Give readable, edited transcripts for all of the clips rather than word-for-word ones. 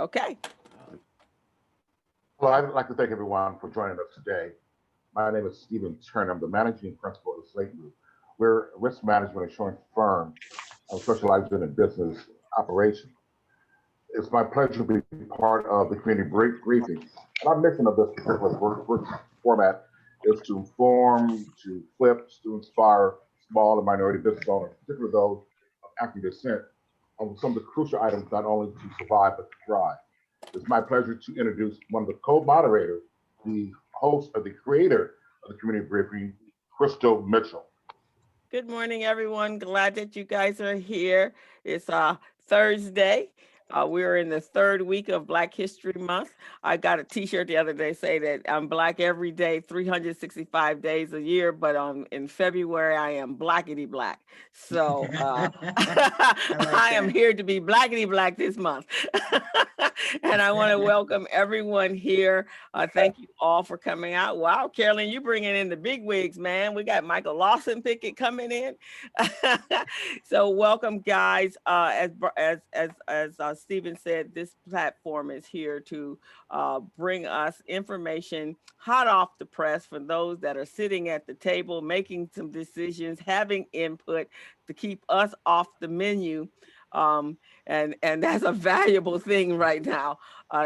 Okay. Well, I'd like to thank everyone for joining us today. My name is Stephen Turner. I'm the managing principal of Slaton. We're a risk management insurance firm specializing in business operations. It's my pleasure to be part of the community briefing. And our mission of this particular work format is to inform, to flip, to inspire small and minority business owners, particularly those of African descent, on some of the crucial items not only to survive but to thrive. It's my pleasure to introduce one of the co-moderators, the host of the creator of the community briefing, Crystal Mitchell. Good morning, everyone. Glad that you guys are here. It's Thursday. We're in the third week of Black History Month. I got a t-shirt the other day say that I'm Black every day, 365 days a year, but in February, I am Blackity Black. So I am here to be Blackity Black this month. And I want to welcome everyone here. Thank you all for coming out. Wow, Carolyn, you bringing in the big wigs, man. We got Michael Lawson Pickett coming in. So welcome, guys. As Stephen said, this platform is here to bring us information hot off the press for those that are sitting at the table, making some decisions, having input to keep us off the menu. And that's a valuable thing right now.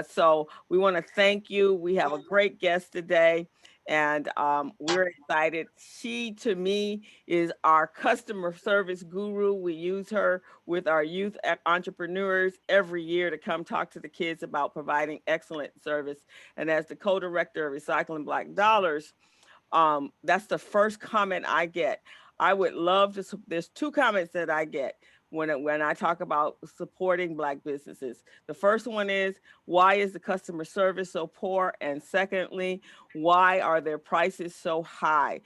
So we want to thank you. We have a great guest today, and we're excited. She, to me, is our customer service guru. We use her with our youth entrepreneurs every year to come talk to the kids about providing excellent service. And as the co-director of Recycling Black Dollars, that's the first comment I get. I would love to, there's two comments that I get when I talk about supporting Black businesses. The first one is, why is the customer service so poor? And secondly, why are their prices so high?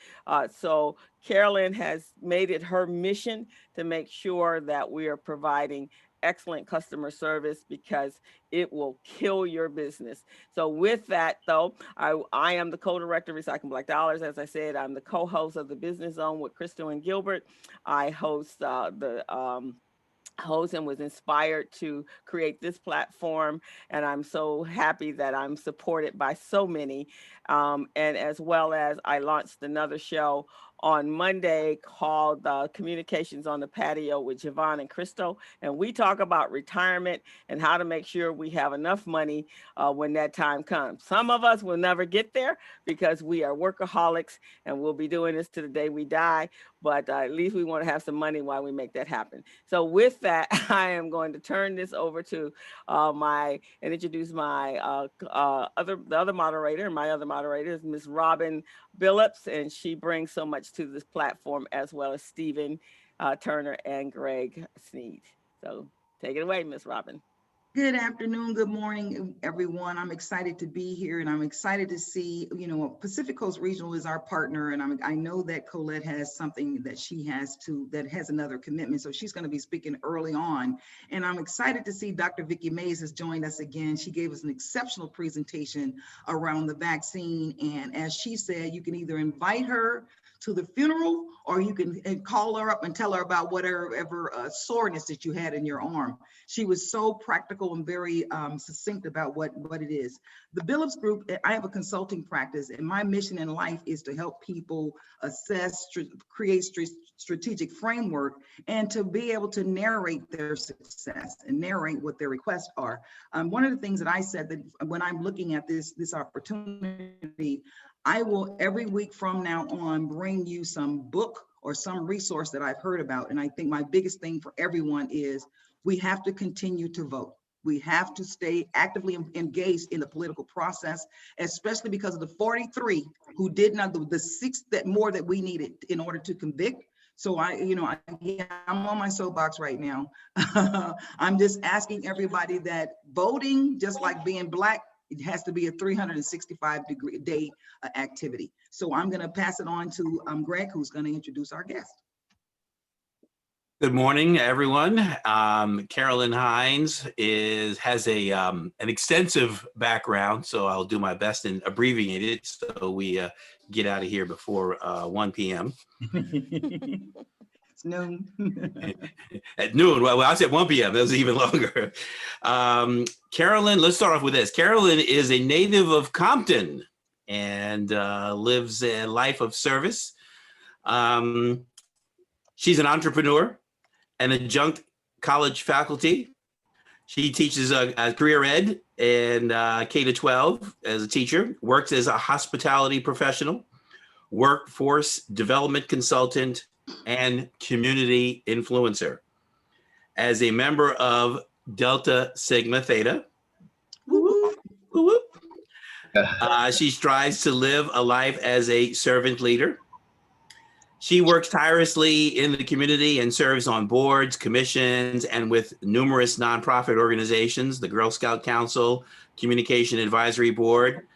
So Carolyn has made it her mission to make sure that we are providing excellent customer service because it will kill your business. So with that, though, I am the co-director of Recycling Black Dollars. As I said, I'm the co-host of the Business Zone with Crystal and Gilbert. I host host and was inspired to create this platform, and I'm so happy that I'm supported by so many. And as well as I launched another show on Monday called Communications on the Patio with Javon and Crystal. And we talk about retirement and how to make sure we have enough money when that time comes. Some of us will never get there because we are workaholics and we'll be doing this to the day we die. But at least we want to have some money while we make that happen. So with that, I am going to turn this over to and introduce my other moderator. My other moderator is Ms. Robin Billups, and she brings so much to this platform, as well as Stephen Turner and Greg Sneed. So take it away, Ms. Robin. Good afternoon, good morning, everyone. I'm excited to be here, and I'm excited to see, Pacific Coast Regional is our partner, and I know that Colette has something that she has that has another commitment, so she's going to be speaking early on. And I'm excited to see Dr. Vicki Mays has joined us again. She gave us an exceptional presentation around the vaccine, and as she said, you can either invite her to the funeral, or you can call her up and tell her about whatever soreness that you had in your arm. She was so practical and very succinct about what it is. The Billups Group, I have a consulting practice, and my mission in life is to help people assess, create strategic framework, and to be able to narrate their success and narrate what their requests are. One of the things that I said that when I'm looking at this opportunity, I will every week from now on bring you some book or some resource that I've heard about. And I think my biggest thing for everyone is we have to continue to vote. We have to stay actively engaged in the political process, especially because of the 43 who did not, the 6 that more that we needed in order to convict. So I'm on my soapbox right now. I'm just asking everybody that voting, just like being Black, it has to be a 365-day activity. So I'm going to pass it on to Greg, who's going to introduce our guest. Good morning, everyone. Carolyn Hines has an extensive background, so I'll do my best in abbreviating it so we get out of here before 1 p.m. It's noon. At noon. Well, I said 1 p.m. That was even longer. Carolyn, let's start off with this. Carolyn is a native of Compton and lives a life of service. She's an entrepreneur, an adjunct college faculty. She teaches a career ed and K-12 as a teacher, works as a hospitality professional, workforce development consultant, and community influencer. As a member of Delta Sigma Theta, she strives to live a life as a servant leader. She works tirelessly in the community and serves on boards, commissions, and with numerous nonprofit organizations, the Girl Scout Council, Communication Advisory Board,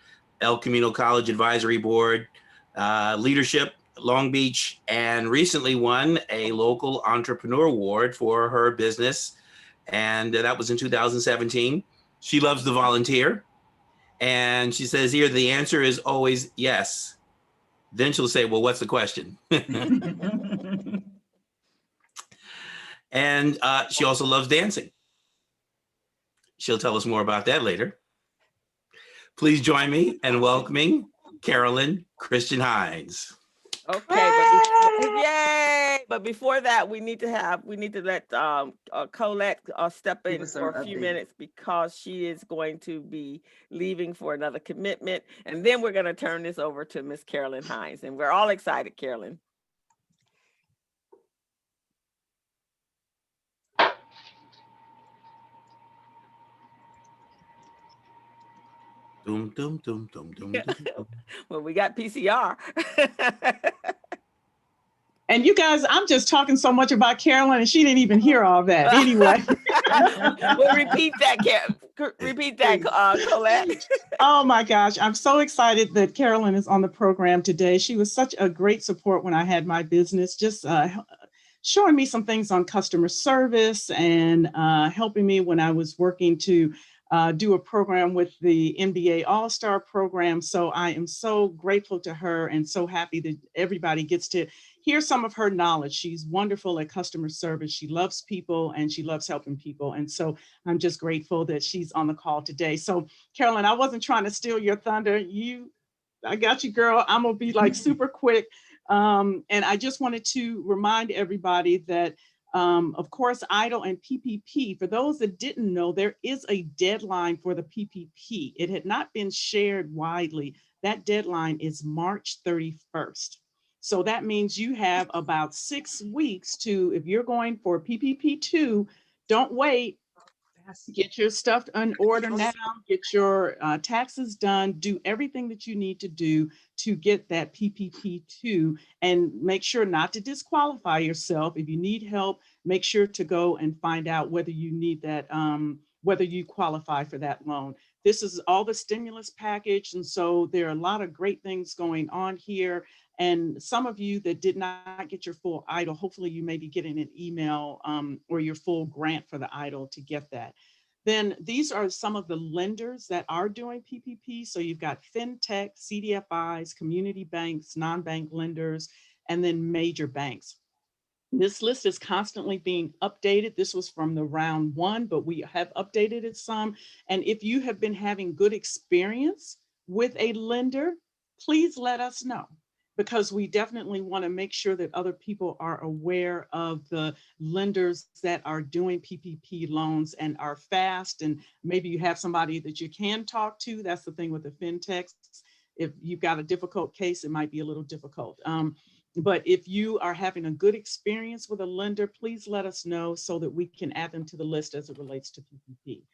El Camino College Advisory Board, Leadership Long Beach, and recently won a local entrepreneur award for her business. And that was in 2017. She loves to volunteer. And she says here, the answer is always yes. Then she'll say, well, what's the question? And she also loves dancing. She'll tell us more about that later. Please join me in welcoming Carolyn Christian Hines. Okay, yay! But before that, we need to let Colette step in for a few minutes because she is going to be leaving for another commitment, and then we're going to turn this over to Miss Carolyn Hines, and we're all excited, Carolyn. Dum, dum, dum, dum, dum, dum. Well, we got PCR. And you guys, I'm just talking so much about Carolyn and she didn't even hear all that. Anyway. Well, repeat that, Colette. Oh my gosh, I'm so excited that Carolyn is on the program today. She was such a great support when I had my business, just showing me some things on customer service and helping me when I was working to do a program with the NBA All-Star program. So I am so grateful to her and so happy that everybody gets to hear some of her knowledge. She's wonderful at customer service. She loves people and she loves helping people. And so I'm just grateful that she's on the call today. So Carolyn, I wasn't trying to steal your thunder. I got you, girl. I'm gonna be like super quick. And I just wanted to remind everybody that of course, EIDL and PPP, for those that didn't know, there is a deadline for the PPP. It had not been shared widely. That deadline is March 31st. So that means you have about 6 weeks to, if you're going for PPP2, don't wait. Get your stuff in order now, get your taxes done, do everything that you need to do to get that PPP2, and make sure not to disqualify yourself. If you need help, make sure to go and find out whether you need that, whether you qualify for that loan. This is all the stimulus package. And so there are a lot of great things going on here. And some of you that did not get your full EIDL, hopefully you may be getting an email or your full grant for the EIDL to get that. Then these are some of the lenders that are doing PPP. So you've got fintech, CDFIs, community banks, non-bank lenders, and then major banks. This list is constantly being updated. This was from the round 1, but we have updated it some. And if you have been having good experience with a lender, please let us know, because we definitely want to make sure that other people are aware of the lenders that are doing PPP loans and are fast. And maybe you have somebody that you can talk to. That's the thing with the fintechs. If you've got a difficult case, it might be a little difficult. But if you are having a good experience with a lender, please let us know so that we can add them to the list as it relates to PPP.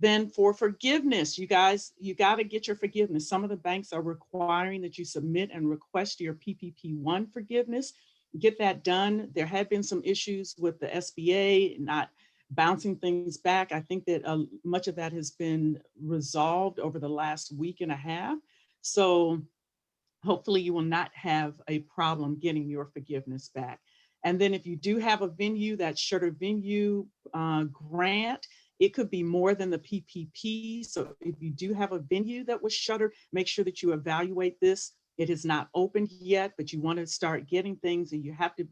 Then for forgiveness, you guys, you got to get your forgiveness. Some of the banks are requiring that you submit and request your PPP1 forgiveness. Get that done. There had been some issues with the SBA not bouncing things back. I think that much of that has been resolved over the last week and a half. So hopefully you will not have a problem getting your forgiveness back. And then if you do have a venue, that shutter venue grant, it could be more than the PPP. So if you do have a venue that was shuttered, make sure that you evaluate this. It is not open yet, but you want to start getting things, and you have to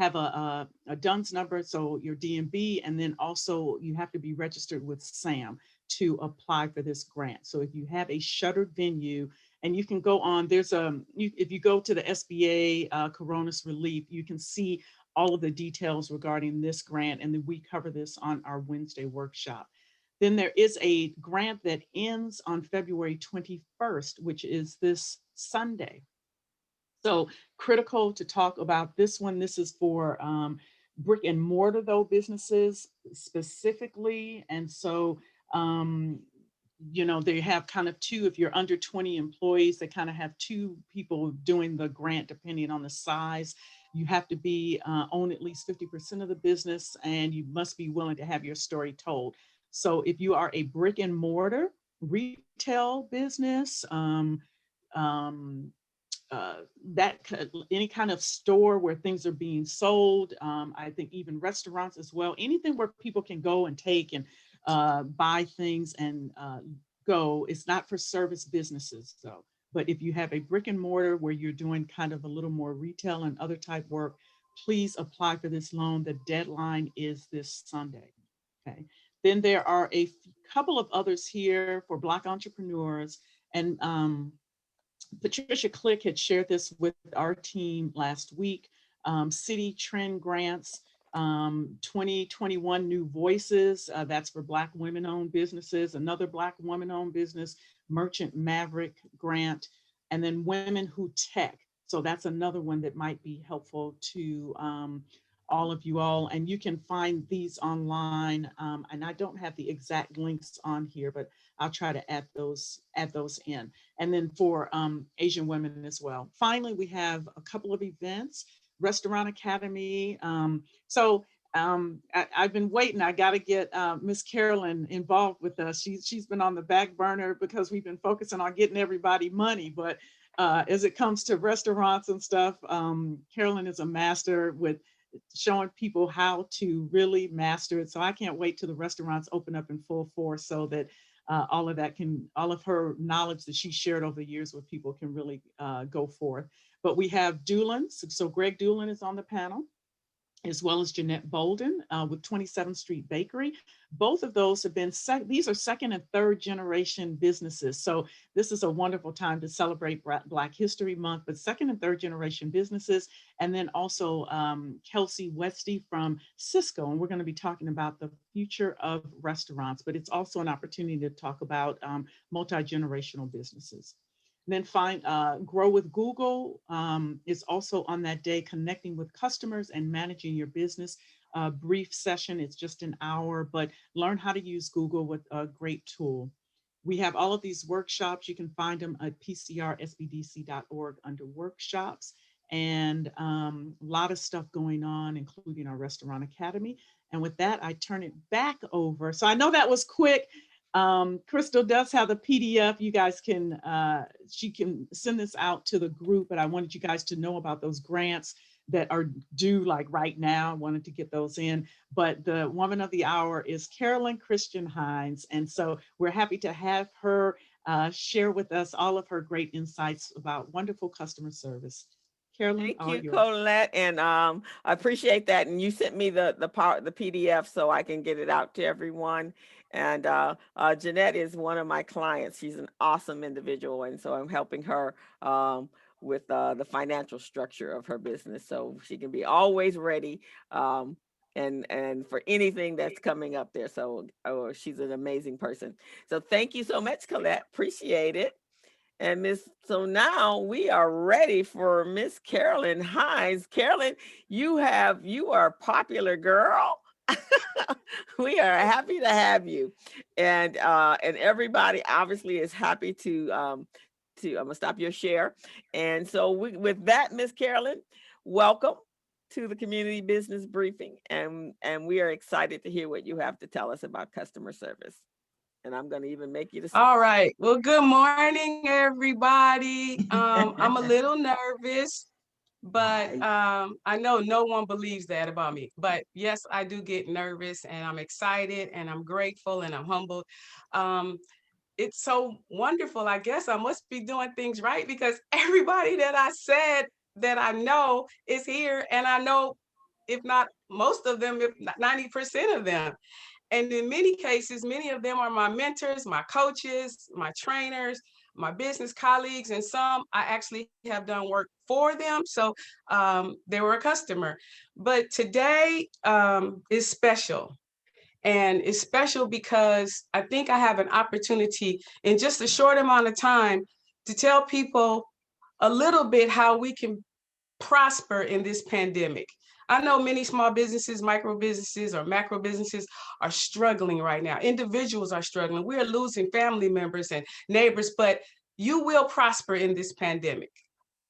have a DUNS number, so your DMB, and then also you have to be registered with SAM to apply for this grant. So if you have a shuttered venue, and you can go on, there's if you go to the SBA Coronas Relief, you can see all of the details regarding this grant, and then we cover this on our Wednesday workshop. Then there is a grant that ends on February 21st, which is this Sunday. So critical to talk about this one. This is for brick and mortar though businesses specifically. And so, you know, they have kind of two, if you're under 20 employees, they kind of have two people doing the grant depending on the size. You have to be own at least 50% of the business, and you must be willing to have your story told. So if you are a brick and mortar retail business, any kind of store where things are being sold, I think even restaurants as well, anything where people can go and take and buy things and go. It's not for service businesses though. But if you have a brick and mortar where you're doing kind of a little more retail and other type work, please apply for this loan. The deadline is this Sunday. Okay. Then there are a couple of others here for Black entrepreneurs. And Patricia Click had shared this with our team last week. City Trend Grants, 2021 New Voices, that's for Black women-owned businesses. Another Black woman-owned business, Merchant Maverick Grant, and then Women Who Tech. So that's another one that might be helpful to all of you all. And you can find these online. And I don't have the exact links on here, but I'll try to add those in. And then for Asian women as well. Finally, we have a couple of events. Restaurant Academy. I've been waiting. I got to get Miss Carolyn involved with us. She's been on the back burner because we've been focusing on getting everybody money. But as it comes to restaurants and stuff, Carolyn is a master with showing people how to really master it. So I can't wait till the restaurants open up in full force so that all of her knowledge that she shared over the years with people can really go forth. But we have Doolins. So Greg Doolin is on the panel, as well as Jeanette Bolden with 27th Street Bakery. Both of those have been, these are second and third generation businesses. So this is a wonderful time to celebrate Black History Month, but second and third generation businesses. And then also Kelsey Westy from Cisco. And we're gonna be talking about the future of restaurants, but it's also an opportunity to talk about multi-generational businesses. And then Grow with Google is also on that day, connecting with customers and managing your business. Brief session, it's just an hour, but learn how to use Google with a great tool. We have all of these workshops. You can find them at pcrsbdc.org under workshops, and a lot of stuff going on, including our Restaurant Academy. And with that, I turn it back over. So I know that was quick. Crystal does have the PDF. You guys can, she can send this out to the group, but I wanted you guys to know about those grants that are due like right now. I wanted to get those in, but the woman of the hour is Carolyn Christian Hines. And so we're happy to have her share with us all of her great insights about wonderful customer service. Carolyn, thank you, Colette, and I appreciate that. And you sent me the PDF so I can get it out to everyone. And Jeanette is one of my clients. She's an awesome individual, and so I'm helping her with the financial structure of her business, so she can be always ready and for anything that's coming up there. So she's an amazing person. So thank you so much, Colette. Appreciate it. And so now we are ready for Miss Carolyn Hines. Carolyn, you are a popular girl. We are happy to have you, and everybody obviously is happy to. I'm gonna stop your share. And so with that, Miss Carolyn, welcome to the Community Business Briefing, and we are excited to hear what you have to tell us about customer service. And I'm going to even make you the. All right. Well, good morning, everybody. I'm a little nervous, but I know no one believes that about me. But yes, I do get nervous, and I'm excited, and I'm grateful, and I'm humbled. It's so wonderful. I guess I must be doing things right, because everybody that I said that I know is here, and I know if not most of them, if not 90% of them. And in many cases, many of them are my mentors, my coaches, my trainers, my business colleagues, and some I actually have done work for them. So they were a customer. But today is special. And it's special because I think I have an opportunity in just a short amount of time to tell people a little bit how we can prosper in this pandemic. I know many small businesses, micro businesses, or macro businesses are struggling right now. Individuals are struggling. We're losing family members and neighbors, but you will prosper in this pandemic.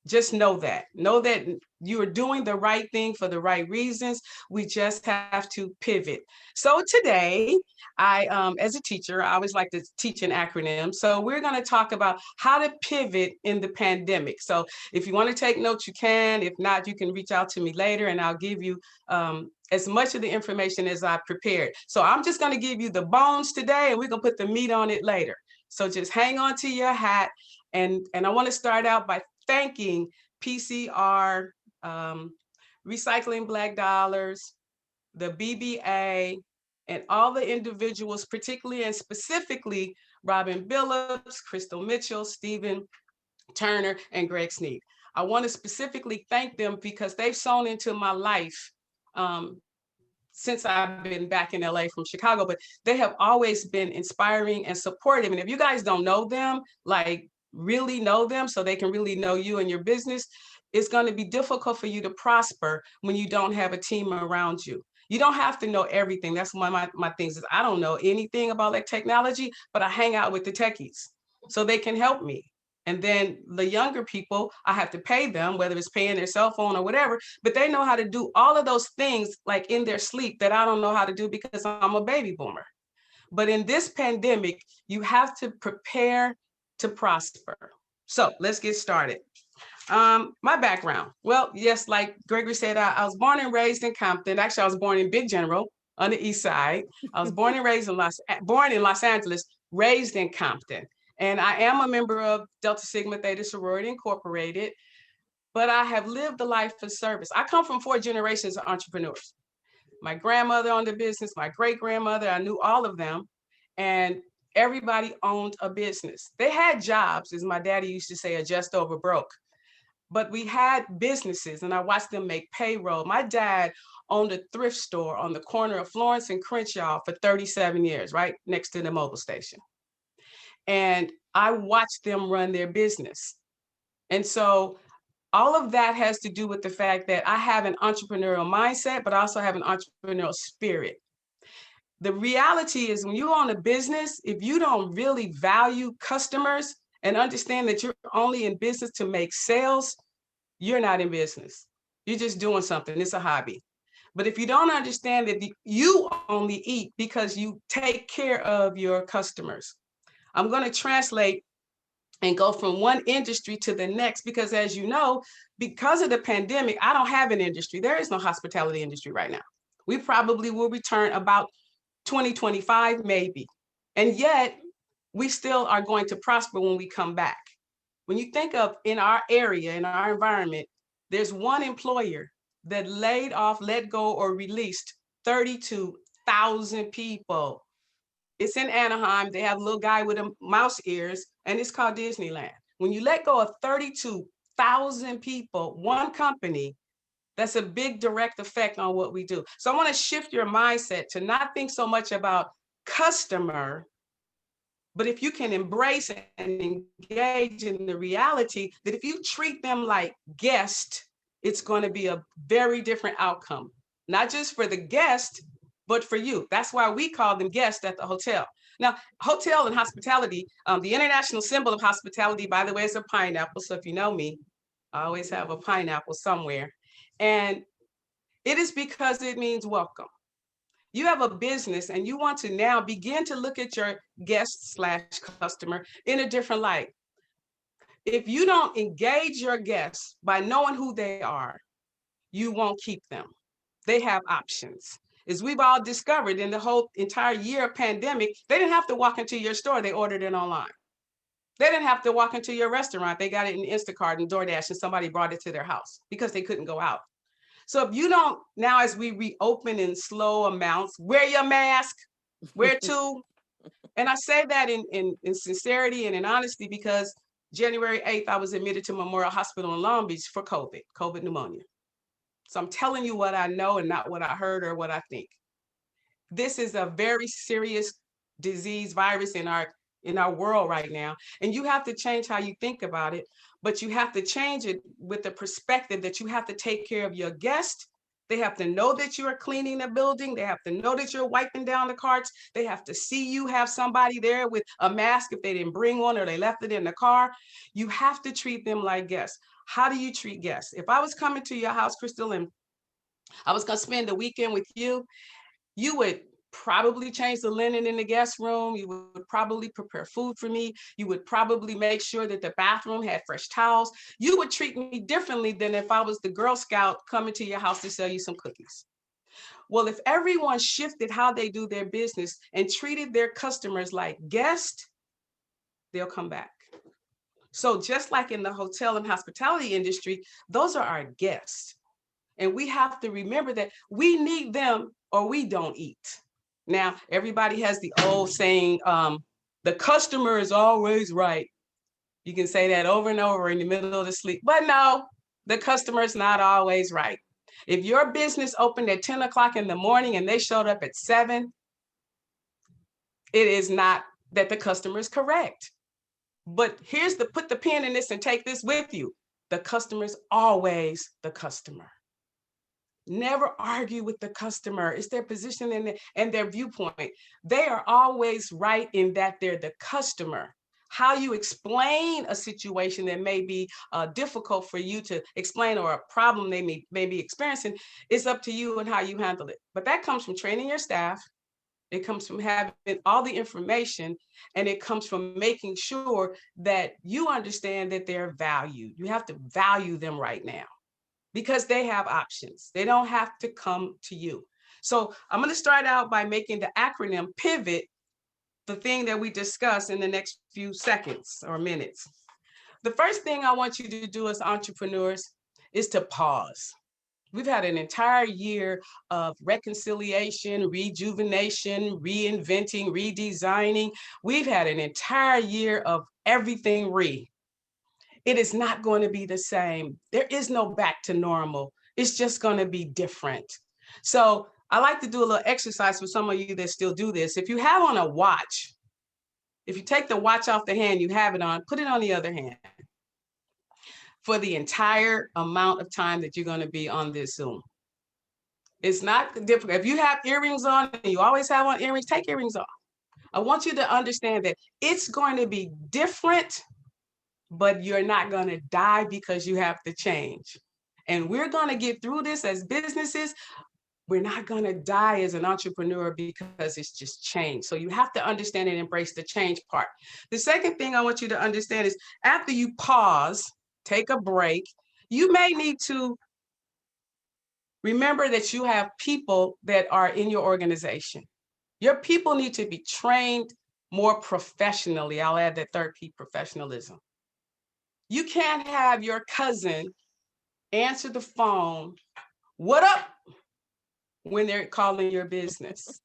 Just know that. Know that you are doing the right thing for the right reasons. We just have to pivot. So today, as a teacher, I always like to teach an acronym. So we're going to talk about how to pivot in the pandemic. So if you want to take notes, you can. If not, you can reach out to me later and I'll give you as much of the information as I prepared. So I'm just going to give you the bones today and we're going to put the meat on it later. So just hang on to your hat. And I want to start out by thanking PCR, Recycling Black Dollars, the BBA, and all the individuals, particularly and specifically Robin Billups, Crystal Mitchell, Stephen Turner, and Greg Sneed. I want to specifically thank them because they've sown into my life since I've been back in LA from Chicago, but they have always been inspiring and supportive. And if you guys don't know them, like really know them so they can really know you and your business, it's going to be difficult for you to prosper when you don't have a team around you. You don't have to know everything. That's one of my things is I don't know anything about like technology, but I hang out with the techies so they can help me. And then the younger people, I have to pay them, whether it's paying their cell phone or whatever, but they know how to do all of those things like in their sleep that I don't know how to do because I'm a baby boomer. But in this pandemic, you have to prepare to prosper. So let's get started. My background. Well, yes, like Gregory said, I was born and raised in Compton. Actually, I was born in Big General on the east side. I was born and raised in born in Los Angeles, raised in Compton. And I am a member of Delta Sigma Theta Sorority Incorporated, but I have lived a life of service. I come from 4 generations of entrepreneurs. My grandmother owned a business, my great-grandmother, I knew all of them. And everybody owned a business. They had jobs, as my daddy used to say, are just over broke. But we had businesses and I watched them make payroll. My dad owned a thrift store on the corner of Florence and Crenshaw for 37 years, right next to the mobile station. And I watched them run their business. And so all of that has to do with the fact that I have an entrepreneurial mindset, but I also have an entrepreneurial spirit. The reality is when you own a business, if you don't really value customers and understand that you're only in business to make sales, you're not in business. You're just doing something. It's a hobby. But if you don't understand that you only eat because you take care of your customers. I'm going to translate and go from one industry to the next because as you know, because of the pandemic, I don't have an industry. There is no hospitality industry right now. We probably will return about 2025, maybe. And yet we still are going to prosper when we come back. When you think of in our area, in our environment, there's one employer that laid off, let go, or released 32,000 people. It's in Anaheim. They have a little guy with a mouse ears, and it's called Disneyland. When you let go of 32,000 people, one company, that's a big direct effect on what we do. So I want to shift your mindset to not think so much about customer, but if you can embrace and engage in the reality that if you treat them like guests, it's going to be a very different outcome, not just for the guest, but for you. That's why we call them guests at the hotel. Now, hotel and hospitality, the international symbol of hospitality, by the way, is a pineapple. So if you know me, I always have a pineapple somewhere. And it is because it means welcome. You have a business and you want to now begin to look at your guest / customer in a different light. If you don't engage your guests by knowing who they are, you won't keep them. They have options. As we've all discovered in the whole entire year of pandemic, they didn't have to walk into your store, they ordered it online. They didn't have to walk into your restaurant, they got it in Instacart and DoorDash and somebody brought it to their house because they couldn't go out. So if you don't, now as we reopen in slow amounts, wear your mask, wear two. And I say that in sincerity and in honesty, because January 8th, I was admitted to Memorial Hospital in Long Beach for COVID pneumonia. So I'm telling you what I know and not what I heard or what I think. This is a very serious disease, virus in our world right now. And you have to change how you think about it, but you have to change it with the perspective that you have to take care of your guests. They have to know that you are cleaning the building. They have to know that you're wiping down the carts. They have to see you have somebody there with a mask if they didn't bring one or they left it in the car. You have to treat them like guests. How do you treat guests? If I was coming to your house, Crystal, and I was going to spend the weekend with you, you would probably change the linen in the guest room. You would probably prepare food for me. You would probably make sure that the bathroom had fresh towels. You would treat me differently than if I was the Girl Scout coming to your house to sell you some cookies. Well, if everyone shifted how they do their business and treated their customers like guests, they'll come back. So just like in the hotel and hospitality industry, those are our guests. And we have to remember that we need them or we don't eat. Now, everybody has the old saying, the customer is always right. You can say that over and over in the middle of the sleep, but no, the customer is not always right. If your business opened at 10 o'clock in the morning and they showed up at 7, it is not that the customer is correct. But here's put the pin in this and take this with you. The customer is always the customer. Never argue with the customer. It's their position and their viewpoint. They are always right in that they're the customer. How you explain a situation that may be difficult for you to explain, or a problem they may be experiencing, is up to you and how you handle it. But that comes from training your staff. It comes from having all the information, and it comes from making sure that you understand that they're valued. You have to value them right now, because they have options. They don't have to come to you. So I'm going to start out by making the acronym PIVOT, the thing that we discuss in the next few seconds or minutes. The first thing I want you to do as entrepreneurs is to pause. We've had an entire year of reconciliation, rejuvenation, reinventing, redesigning. We've had an entire year of everything It is not going to be the same. There is no back to normal. It's just going to be different. So I like to do a little exercise for some of you that still do this. If you have on a watch, if you take the watch off the hand you have it on, put it on the other hand for the entire amount of time that you're going to be on this Zoom. It's not difficult. If you have earrings on, and you always have on earrings, take earrings off. I want you to understand that it's going to be different, but you're not going to die because you have to change. And we're going to get through this as businesses. We're not going to die as an entrepreneur because it's just change. So you have to understand and embrace the change part. The second thing I want you to understand is, after you pause, take a break, you may need to remember that you have people that are in your organization. Your people need to be trained more professionally. I'll add that third P, professionalism. You can't have your cousin answer the phone, "What up?" when they're calling your business.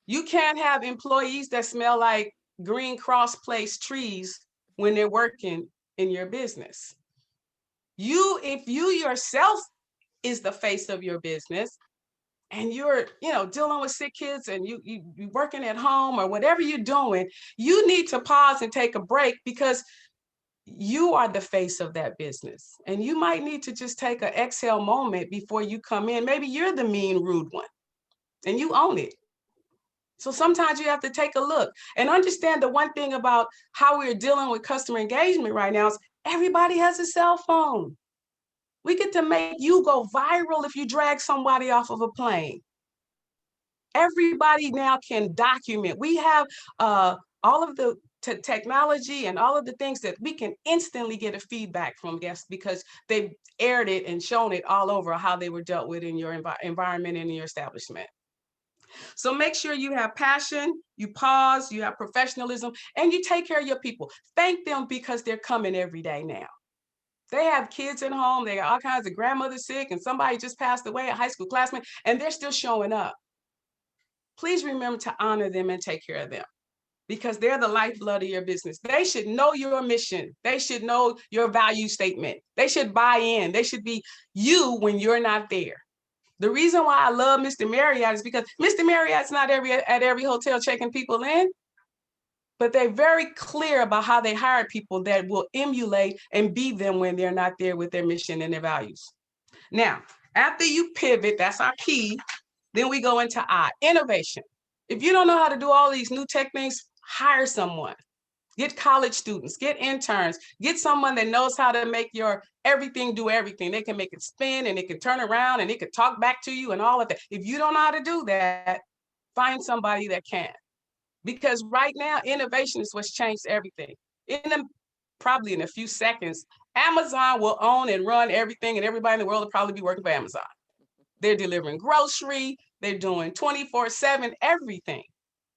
You can't have employees that smell like Green Cross Place trees when they're working in your business. If you yourself is the face of your business, and you're dealing with sick kids, and you're working at home or whatever you're doing, you need to pause and take a break, because you are the face of that business. And you might need to just take an exhale moment before you come in. Maybe you're the mean, rude one and you own it. So sometimes you have to take a look and understand the one thing about how we're dealing with customer engagement right now is everybody has a cell phone. We get to make you go viral if you drag somebody off of a plane. Everybody now can document. We have all of the technology and all of the things that we can instantly get a feedback from guests, because they've aired it and shown it all over how they were dealt with in your environment and in your establishment. So make sure you have passion, you pause, you have professionalism, and you take care of your people. Thank them because they're coming every day now. They have kids at home. They got all kinds of grandmothers sick, and somebody just passed away, a high school classmate, and they're still showing up. Please remember to honor them and take care of them, because they're the lifeblood of your business. They should know your mission. They should know your value statement. They should buy in. They should be you when you're not there. The reason why I love Mr. Marriott is because Mr. Marriott's not at every hotel checking people in, but they're very clear about how they hire people that will emulate and be them when they're not there with their mission and their values. Now, after you pivot, that's our P, then we go into I, innovation. If you don't know how to do all these new tech things, hire someone. Get college students, get interns, get someone that knows how to make your everything do everything. They can make it spin and it can turn around and it can talk back to you and all of that. If you don't know how to do that, find somebody that can. Because right now, innovation is what's changed everything. Probably in a few seconds, Amazon will own and run everything, and everybody in the world will probably be working for Amazon. They're delivering grocery, they're doing 24/7 everything.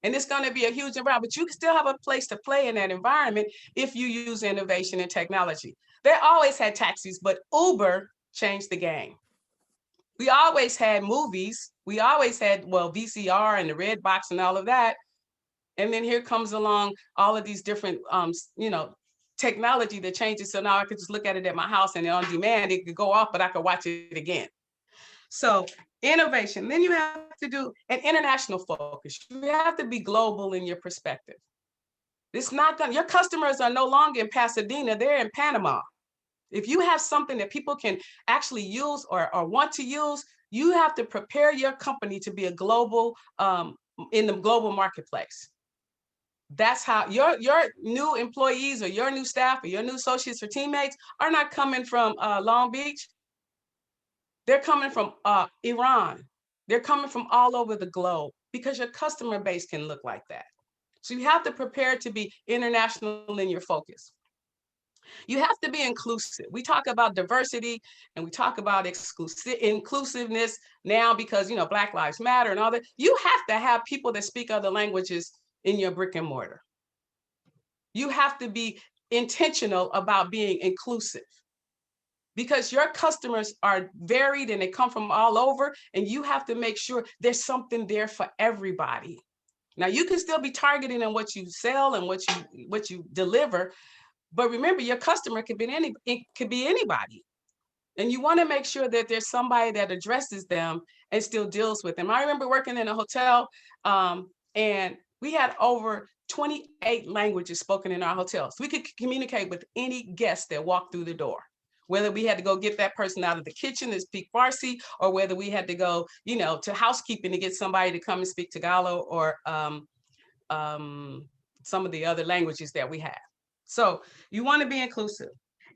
And it's going to be a huge environment, but you can still have a place to play in that environment if you use innovation and technology. They always had taxis, but Uber changed the game. We always had movies. We always had, well, VCR and the red box and all of that. And then here comes along all of these different, technology that changes. So now I could just look at it at my house and on demand, it could go off, but I could watch it again. So innovation. Then you have to do an international focus. You have to be global in your perspective. It's not gonna, your customers are no longer in Pasadena, they're in Panama. If you have something that people can actually use or want to use, you have to prepare your company to be a global, in the global marketplace. That's how your new employees or your new staff or your new associates or teammates are not coming from Long Beach. They're coming from Iran. They're coming from all over the globe because your customer base can look like that. So you have to prepare to be international in your focus. You have to be inclusive. We talk about diversity and we talk about inclusiveness now because, Black Lives Matter and all that. You have to have people that speak other languages in your brick and mortar. You have to be intentional about being inclusive because your customers are varied and they come from all over, and you have to make sure there's something there for everybody. Now you can still be targeting on what you sell and what you deliver, but remember your customer could be anybody. And you want to make sure that there's somebody that addresses them and still deals with them. I remember working in a hotel and we had over 28 languages spoken in our hotels. We could communicate with any guest that walked through the door, whether we had to go get that person out of the kitchen to speak Farsi, or whether we had to go, to housekeeping to get somebody to come and speak Tagalog or some of the other languages that we have. So you want to be inclusive.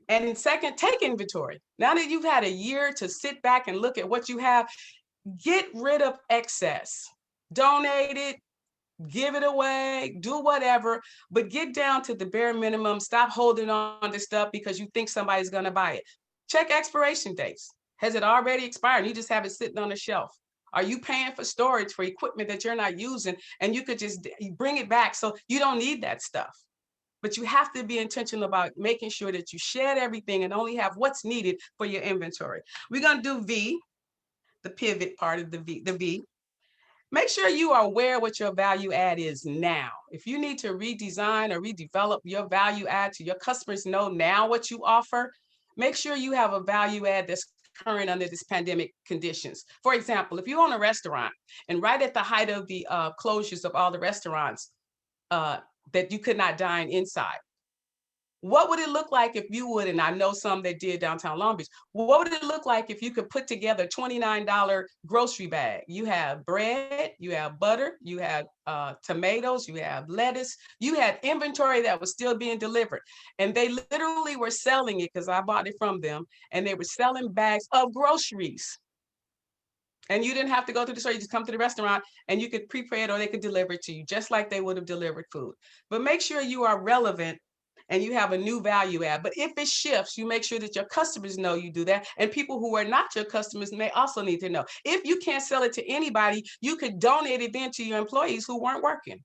And in second, take inventory. Now that you've had a year to sit back and look at what you have, get rid of excess. Donate it, give it away, do whatever, but get down to the bare minimum. Stop holding on to stuff because you think somebody's going to buy it. Check expiration dates. Has it already expired? You just have it sitting on the shelf. Are you paying for storage for equipment that you're not using and you could just bring it back so you don't need that stuff? But you have to be intentional about making sure that you shed everything and only have what's needed for your inventory. We're going to do V, the pivot part of the V. Make sure you are aware what your value add is now. If you need to redesign or redevelop your value add to your customers know now what you offer, make sure you have a value add that's current under this pandemic conditions. For example, if you own a restaurant and right at the height of the closures of all the restaurants that you could not dine inside, what would it look like if you would, and I know some that did downtown Long Beach, what would it look like if you could put together a $29 grocery bag? You have bread, you have butter, you have tomatoes, you have lettuce, you had inventory that was still being delivered. And they literally were selling it because I bought it from them, and they were selling bags of groceries. And you didn't have to go to the store, you just come to the restaurant and you could prepare it or they could deliver it to you just like they would have delivered food. But make sure you are relevant and you have a new value add. But if it shifts, you make sure that your customers know you do that. And people who are not your customers may also need to know. If you can't sell it to anybody, you could donate it then to your employees who weren't working.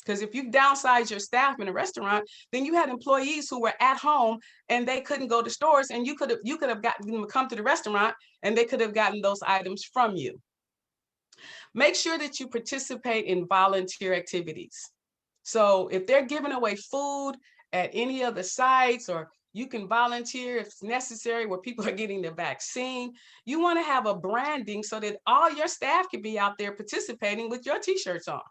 Because if you downsize your staff in a restaurant, then you had employees who were at home and they couldn't go to stores, and you could have gotten them to come to the restaurant and they could have gotten those items from you. Make sure that you participate in volunteer activities. So if they're giving away food at any of the sites, or you can volunteer if it's necessary where people are getting the vaccine, you want to have a branding so that all your staff can be out there participating with your t-shirts on.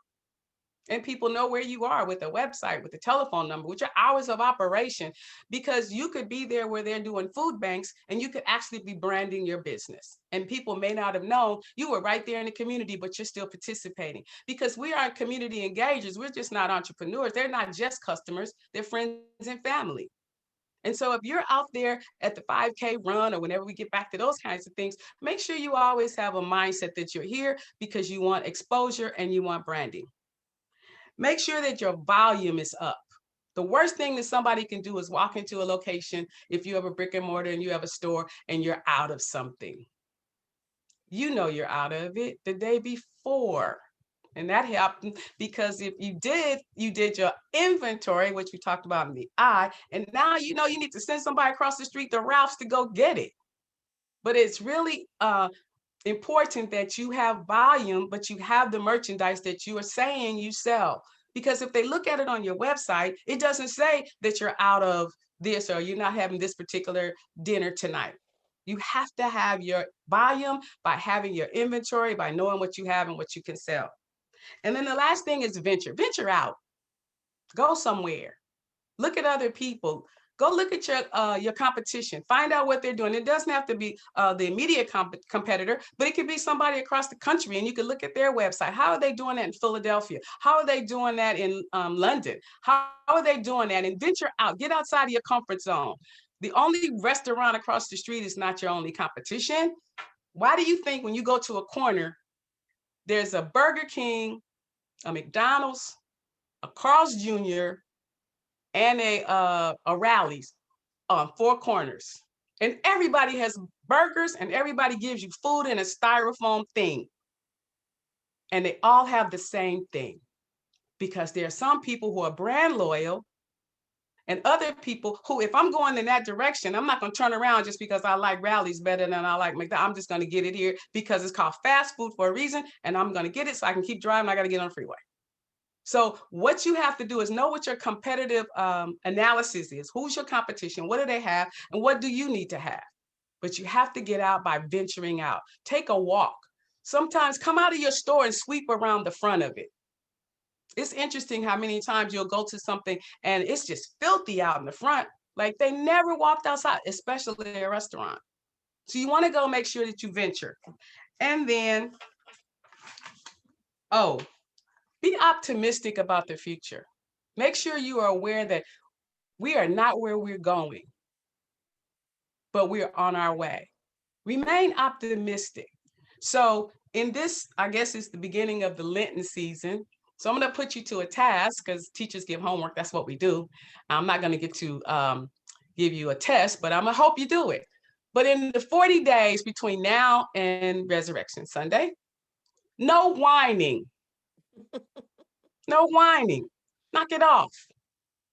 And people know where you are with a website, with a telephone number, with your hours of operation, because you could be there where they're doing food banks and you could actually be branding your business. And people may not have known you were right there in the community, but you're still participating, because we are community engagers. We're just not entrepreneurs. They're not just customers, they're friends and family. And so if you're out there at the 5K run, or whenever we get back to those kinds of things, make sure you always have a mindset that you're here because you want exposure and you want branding. Make sure that your volume is up. The worst thing that somebody can do is walk into a location, if you have a brick and mortar and you have a store, and you're out of something. You know you're out of it the day before. And that happened because if you did your inventory, which we talked about in the I, and now you know you need to send somebody across the street to Ralph's to go get it. But it's really important that you have volume, but you have the merchandise that you are saying you sell. Because if they look at it on your website, it doesn't say that you're out of this or you're not having this particular dinner tonight. You have to have your volume by having your inventory, by knowing what you have and what you can sell. And then the last thing is venture out, go somewhere, look at other people. Go look at your competition. Find out what they're doing. It doesn't have to be the immediate competitor, but it could be somebody across the country, and you can look at their website. How are they doing that in Philadelphia? How are they doing that in London? How are they doing that? And venture out. Get outside of your comfort zone. The only restaurant across the street is not your only competition. Why do you think when you go to a corner, there's a Burger King, a McDonald's, a Carl's Jr., and a Rally's on four corners, and everybody has burgers and everybody gives you food in a styrofoam thing, and they all have the same thing? Because there are some people who are brand loyal and other people who, if I'm going in that direction, I'm not going to turn around just because I like Rally's better than I like McDonald's. I'm just going to get it here because it's called fast food for a reason, and I'm going to get it so I can keep driving. I got to get on the freeway. So what you have to do is know what your competitive analysis is. Who's your competition? What do they have? And what do you need to have? But you have to get out by venturing out. Take a walk. Sometimes come out of your store and sweep around the front of it. It's interesting how many times you'll go to something and it's just filthy out in the front. Like they never walked outside, especially a restaurant. So you want to go make sure that you venture. And then, be optimistic about the future. Make sure you are aware that we are not where we're going, but we're on our way. Remain optimistic. So in this, I guess it's the beginning of the Lenten season. So I'm going to put you to a task because teachers give homework. That's what we do. I'm not going to get to give you a test, but I'm going to hope you do it. But in the 40 days between now and Resurrection Sunday, no whining. No whining. Knock it off.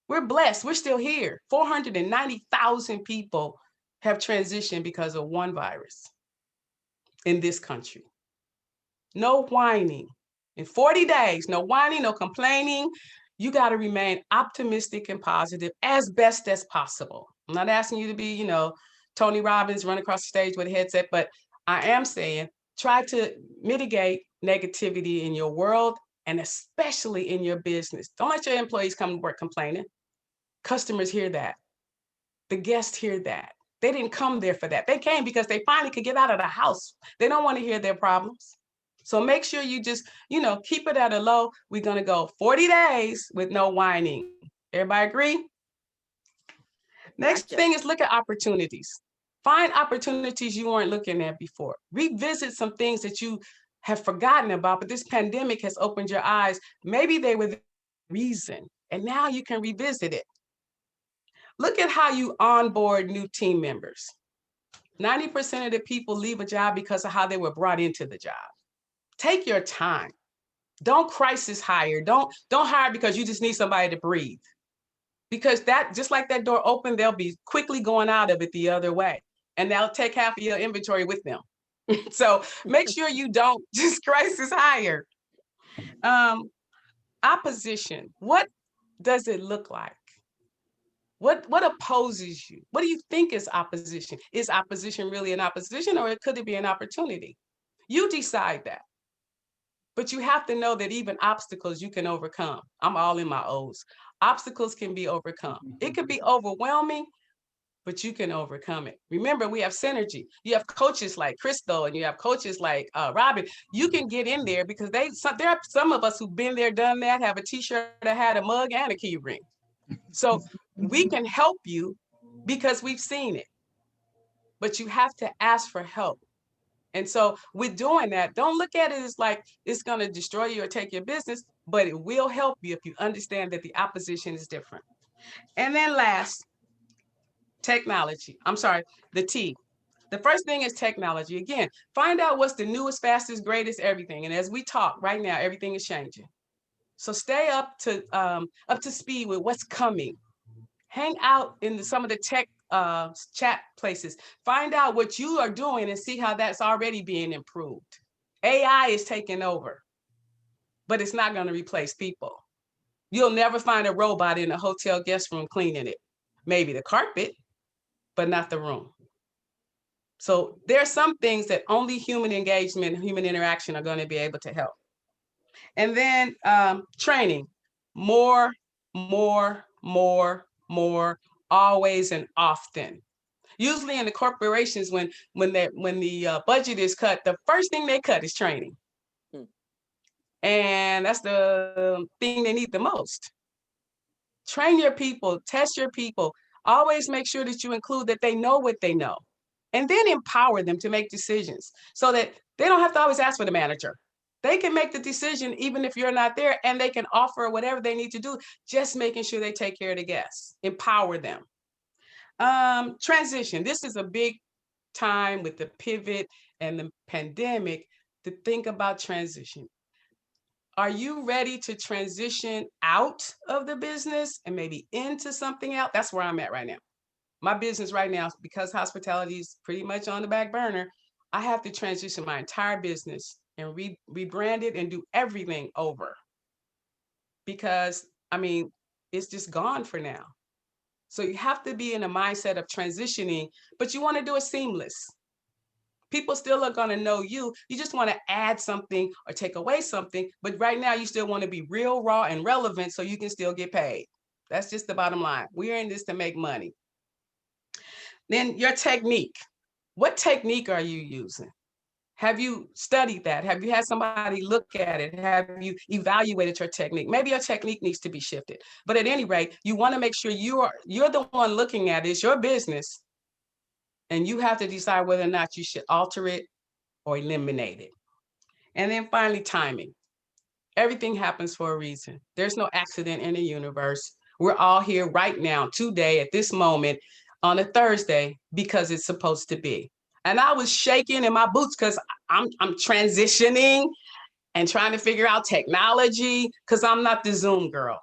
We're blessed. We're still here. 490,000 people have transitioned because of one virus in this country. No whining. In 40 days, no whining, no complaining. You got to remain optimistic and positive as best as possible. I'm not asking you to be, Tony Robbins, run across the stage with a headset, but I am saying try to mitigate negativity in your world and especially in your business. Don't let your employees come to work complaining. Customers hear that. The guests hear that. They didn't come there for that. They came because they finally could get out of the house. They don't want to hear their problems. So make sure you just, keep it at a low. We're going to go 40 days with no whining. Everybody agree? Next thing is look at opportunities. Find opportunities you weren't looking at before. Revisit some things that you have forgotten about, but this pandemic has opened your eyes. Maybe they were the reason, and now you can revisit it. Look at how you onboard new team members. 90% of the people leave a job because of how they were brought into the job. Take your time. Don't crisis hire. Don't hire because you just need somebody to breathe. Because that, just like that door opened, they'll be quickly going out of it the other way. And they'll take half of your inventory with them. So make sure you don't just crisis hire. Opposition. What does it look like? What opposes you? What do you think is opposition? Is opposition really an opposition, or could it be an opportunity? You decide that. But you have to know that even obstacles you can overcome. I'm all in my O's. Obstacles can be overcome. It could be overwhelming, but you can overcome it. Remember, we have synergy. You have coaches like Crystal, and you have coaches like Robin. You can get in there because there are some of us who've been there, done that, have a t-shirt that had a mug and a key ring. So we can help you because we've seen it, but you have to ask for help. And so with doing that, don't look at it as like it's going to destroy you or take your business, but it will help you if you understand that the opposition is different. And then last, technology. I'm sorry, the T. The first thing is technology. Again, find out what's the newest, fastest, greatest, everything. And as we talk right now, everything is changing. So stay up to speed with what's coming. Hang out in some of the tech chat places. Find out what you are doing and see how that's already being improved. AI is taking over, but it's not going to replace people. You'll never find a robot in a hotel guest room cleaning it. Maybe the carpet, but not the room. So there are some things that only human engagement, human interaction are going to be able to help. And then training, more, always and often. Usually in the corporations, when the budget is cut, the first thing they cut is training. And that's the thing they need the most. Train your people, test your people, always make sure that you include that they know what they know. And then empower them to make decisions so that they don't have to always ask for the manager. They can make the decision even if you're not there, and they can offer whatever they need to do, just making sure they take care of the guests. Empower them. Transition. This is a big time with the pivot and the pandemic to think about transition. Are you ready to transition out of the business and maybe into something else? That's where I'm at right now. My business right now, because hospitality is pretty much on the back burner, I have to transition my entire business and rebrand it and do everything over. Because, I mean, it's just gone for now. So you have to be in a mindset of transitioning, but you want to do it seamless. People still are going to know you. You just want to add something or take away something. But right now, you still want to be real, raw, and relevant so you can still get paid. That's just the bottom line. We're in this to make money. Then your technique. What technique are you using? Have you studied that? Have you had somebody look at it? Have you evaluated your technique? Maybe your technique needs to be shifted. But at any rate, you want to make sure you're the one looking at it. It's your business. And you have to decide whether or not you should alter it or eliminate it. And then finally, timing. Everything happens for a reason. There's no accident in the universe. We're all here right now, today, at this moment, on a Thursday, because it's supposed to be. And I was shaking in my boots because I'm transitioning and trying to figure out technology, because I'm not the Zoom girl.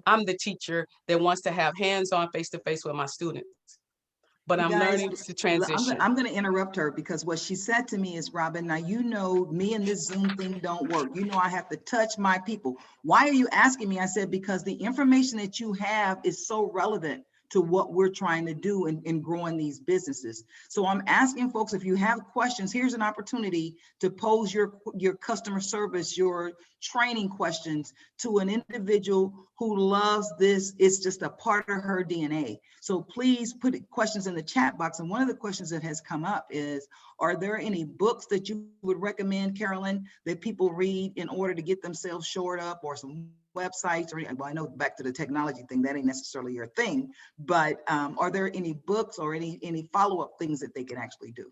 I'm the teacher that wants to have hands-on face-to-face with my students. But I'm learning to transition. I'm going to interrupt her because what she said to me is, Robin, now you know me and this Zoom thing don't work. You know I have to touch my people. Why are you asking me? I said, because the information that you have is so relevant to what we're trying to do in growing these businesses. So I'm asking folks, if you have questions, here's an opportunity to pose your customer service, your training questions to an individual who loves this. It's just a part of her DNA. So please put questions in the chat box. And one of the questions that has come up is, are there any books that you would recommend, Carolyn, that people read in order to get themselves shored up, or some websites? Or, well, I know back to the technology thing, that ain't necessarily your thing, but are there any books or any follow-up things that they can actually do?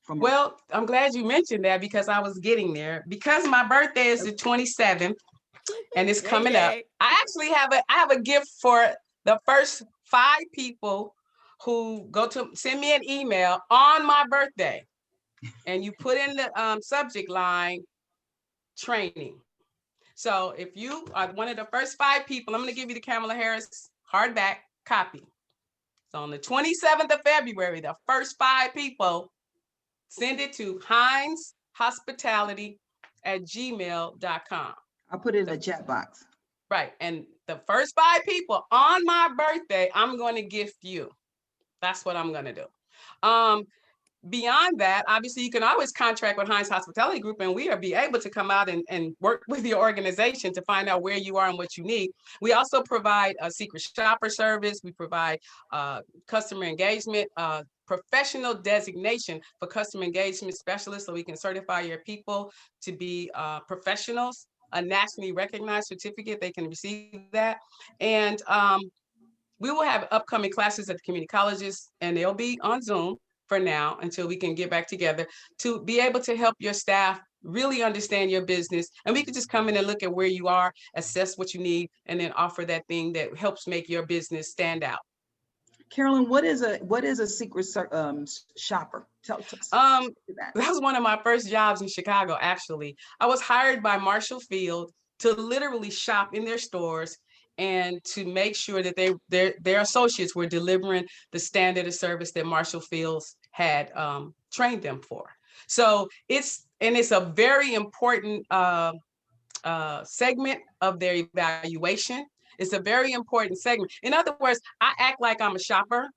Well, I'm glad you mentioned that, because I was getting there. Because my birthday is the 27th and it's coming up. I actually have a gift for the first 5 people who send me an email on my birthday, and you put in the subject line, training. So if you are one of the first 5 people, I'm going to give you the Kamala Harris hardback copy. So on the 27th of February, the first 5 people, send it to hineshospitality@gmail.com. I'll put it in the chat box. Right. And the first 5 people on my birthday, I'm going to gift you. That's what I'm going to do. Beyond that, obviously, you can always contract with Hines Hospitality Group, and we will be able to come out and work with your organization to find out where you are and what you need. We also provide a secret shopper service. We provide customer engagement, professional designation for customer engagement specialists, so we can certify your people to be professionals, a nationally recognized certificate. They can receive that. And we will have upcoming classes at the community colleges, and they'll be on Zoom for now until we can get back together to be able to help your staff really understand your business. And we could just come in and look at where you are, assess what you need, and then offer that thing that helps make your business stand out. Carolyn, what is a secret shopper? Tell that was one of my first jobs in Chicago, actually. I was hired by Marshall Field to literally shop in their stores and to make sure that their associates were delivering the standard of service that Marshall Fields had trained them for. So it's a very important segment of their evaluation. It's a very important segment. In other words, I act like I'm a shopper,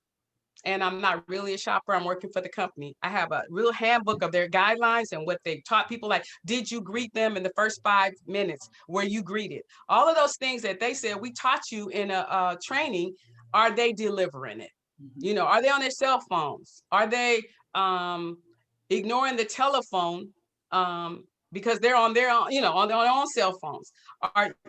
and I'm not really a shopper. I'm working for the company. I have a real handbook of their guidelines and what they taught people, like, did you greet them in the first 5 minutes? Were you greeted? All of those things that they said, we taught you in a training, are they delivering it? You know, are they on their cell phones? Are they ignoring the telephone because they're on their own, on their own cell phones?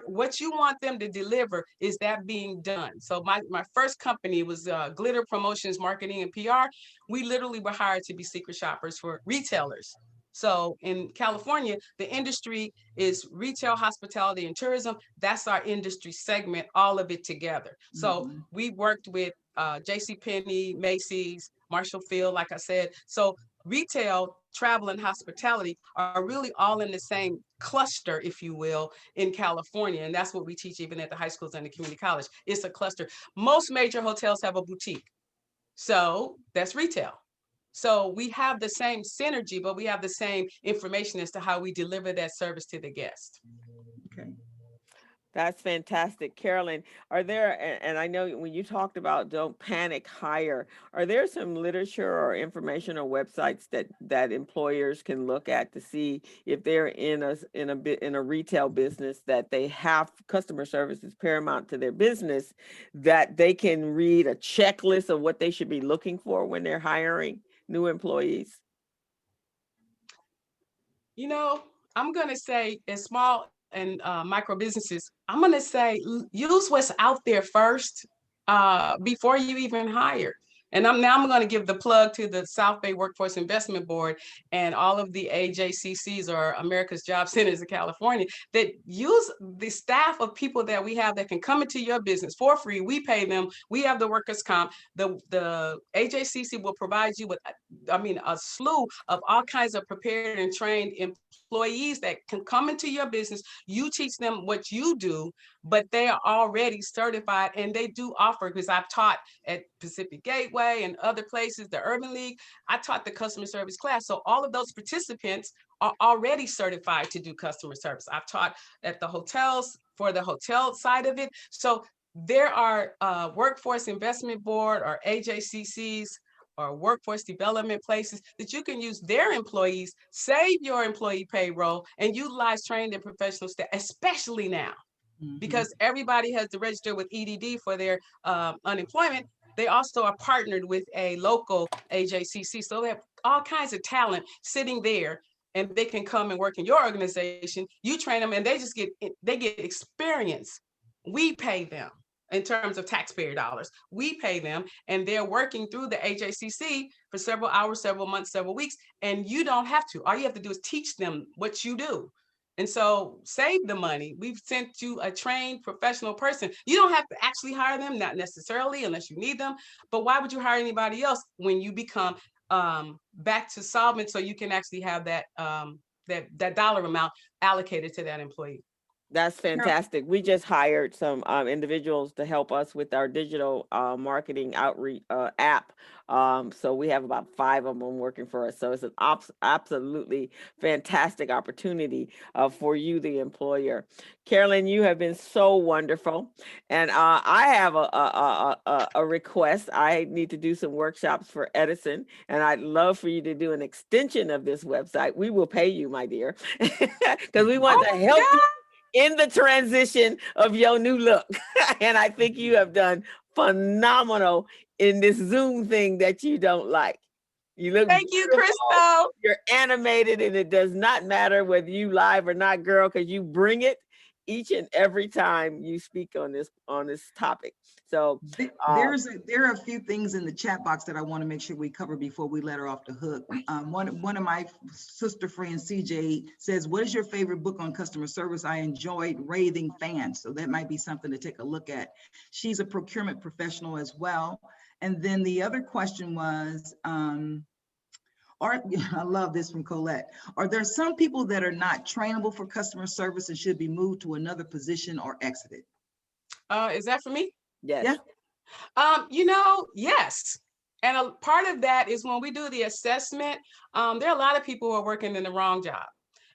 What you want them to deliver, is that being done? So my first company was Glitter Promotions, Marketing, and PR. We literally were hired to be secret shoppers for retailers. So in California, the industry is retail, hospitality, and tourism. That's our industry segment, all of it together. So we worked with JCPenney, Macy's, Marshall Field, like I said. So retail, travel, and hospitality are really all in the same cluster, if you will, in California. And that's what we teach even at the high schools and the community college. It's a cluster. Most major hotels have a boutique. So that's retail. So we have the same synergy, but we have the same information as to how we deliver that service to the guest. Okay. That's fantastic. Carolyn, are there, and I know when you talked about don't panic, hire, are there some literature or information or websites that employers can look at to see if they're in a retail business, that they have customer service is paramount to their business, that they can read a checklist of what they should be looking for when they're hiring new employees? You know, I'm going to say, as small and micro businesses, I'm going to say use what's out there first before you even hire. And I'm going to give the plug to the South Bay Workforce Investment Board and all of the AJCCs, or America's Job Centers of California, that use the staff of people that we have that can come into your business for free. We pay them. We have the workers' comp. The AJCC will provide you with, a slew of all kinds of prepared and trained employees that can come into your business. You teach them what you do, but they are already certified, and they do offer, because I've taught at Pacific Gateway and other places, the Urban League, I taught the customer service class. So all of those participants are already certified to do customer service. I've taught at the hotels for the hotel side of it. So there are Workforce Investment Board or AJCCs or workforce development places that you can use their employees, save your employee payroll, and utilize trained and professional staff, especially now. Because everybody has to register with EDD for their unemployment. They also are partnered with a local AJCC. So they have all kinds of talent sitting there, and they can come and work in your organization. You train them, and they get experience. We pay them in terms of taxpayer dollars. We pay them, and they're working through the AJCC for several hours, several months, several weeks, and you don't have to. All you have to do is teach them what you do. And so save the money. We've sent you a trained professional person. You don't have to actually hire them, not necessarily, unless you need them. But why would you hire anybody else when you become back to solvent, so you can actually have that that dollar amount allocated to that employee. That's fantastic. We just hired some individuals to help us with our digital marketing outreach app. So we have about 5 of them working for us. So it's an absolutely fantastic opportunity for you, the employer. Carolyn, you have been so wonderful. And I have a request. I need to do some workshops for Edison, and I'd love for you to do an extension of this website. We will pay you, my dear, because we want to help you in the transition of your new look. And I think you have done phenomenal in this Zoom thing that you don't like. You look Thank you, beautiful. Crystal. You're animated, and it does not matter whether you live or not, girl, because you bring it each and every time you speak on this topic. So there are a few things in the chat box that I want to make sure we cover before we let her off the hook. One of my sister friends, CJ, says, "What is your favorite book on customer service?" I enjoyed Raving Fans, so that might be something to take a look at. She's a procurement professional as well. And then the other question was, I love this from Colette. Are there some people that are not trainable for customer service and should be moved to another position or exited? Is that for me? yes. Yeah. Yes. And a part of that is when we do the assessment, there are a lot of people who are working in the wrong job.